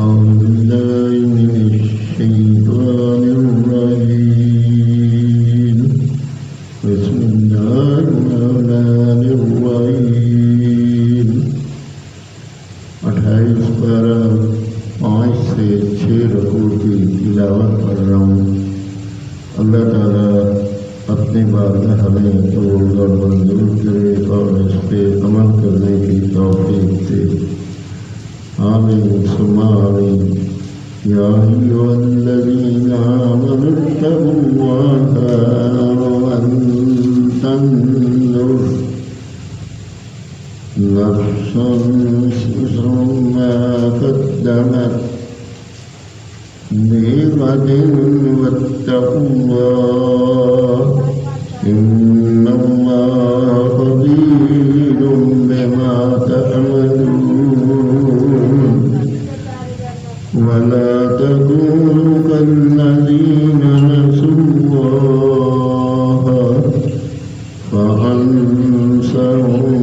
أعوذ بالله من الشيطان الرجيم بسم الله الرحمن الرحيم 28 पारा 5 से 6 रकूअ की तिलावत कर रहा हूँ। अल्लाह ताला अपनी बारगाह हमें कबूल और मंजूर करे और इस पर अमल करने की तौफीक दे। आमीन सुम्मा आमीन। या अय्युहल्लज़ीना आमनू इत्तक़ुल्लाहा वलतंजुर नफ्सुन मा क़द्दमत लिग़दिन वत्तक़ुल्लाह इन्नल्लाहा ख़बीरुम बिमा तअमलून। वला तकूनू कल्लज़ीना नसुल्लाहा फ़अन्सहुम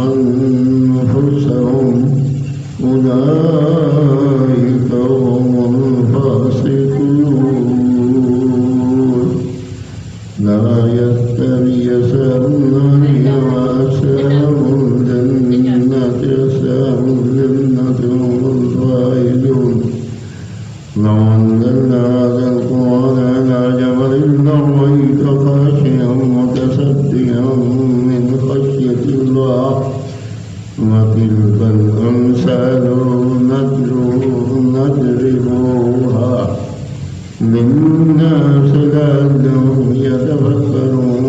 अन्फुसहुम उलाइका हुमुल फ़ासिक़ून। ला यस्तवी असहाबुल वअसहाबुल जन्नति असहाबुल जन्नति हुमुल फ़ाइज़ून। लौ अन्ज़लना हाज़ल क़ुरआन अला जबलिन लरअयतहु ख़ाशिअन मुतसद्दिअन मिन ख़श्यतिल्लाह वतिल्कल अम्सालु नद्रिबुहा लिन्नासि लअल्लहुम यतफ़क्करून।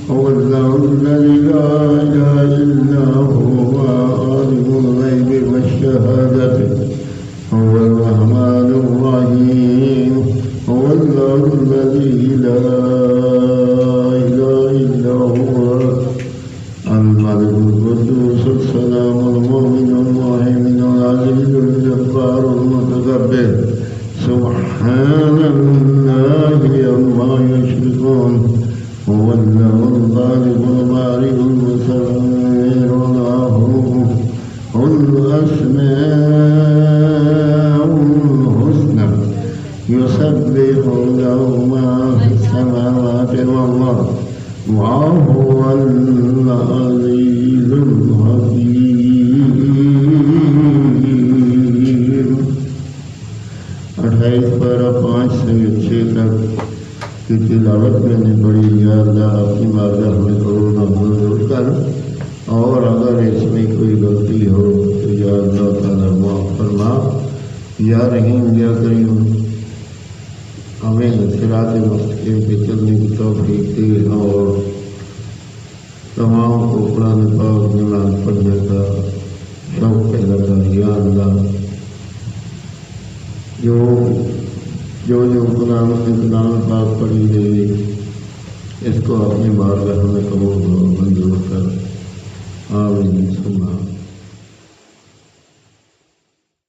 हुवल्लाहु अल्लज़ी ला इलाहा इल्ला हुवा आलिमुल ग़ैबि वश्शहादति हुवल रहमानुर रहीम। हुवल्लाहु अल्लज़ी ला इलाहा इल्ला हुवा अल-मलिकुल कुद्दूसुस सलामुल मुमिनुल मुहैमिनुल अज़ीज़ुल जब्बारुल मुतकब्बिर। सुब्हानल्लाहि अम्मा युश्रिकून। हुवल्लाहुल ख़ालिक़ुल बारिउल मुसव्विरुल लहुल अस्माउल हुस्ना युसब्बिहु लहु मा फ़िस समावाति वल अर्ज़ व हुवल अज़ीज़ुल हकीम। 28 पारा 5 से 6 तक की तिलावत मैंने पढ़ी। या अल्लाह अपनी बारगाह में कबूल मंजूर कर, और अगर इसमें कोई गलती हो तो या अल्लाह ताला माफ़ फरमा। या रहीम या करीम हमें सिरात मुस्तकीम पे चलने की तौफीक दे और तमाम को कुरान पाक नमाज़ पढ़ने का शौक़ पैदा कर। या अल्लाह जो कुरान पाक पढ़ी गई इसको अपनी बारगाह में कबूल करो।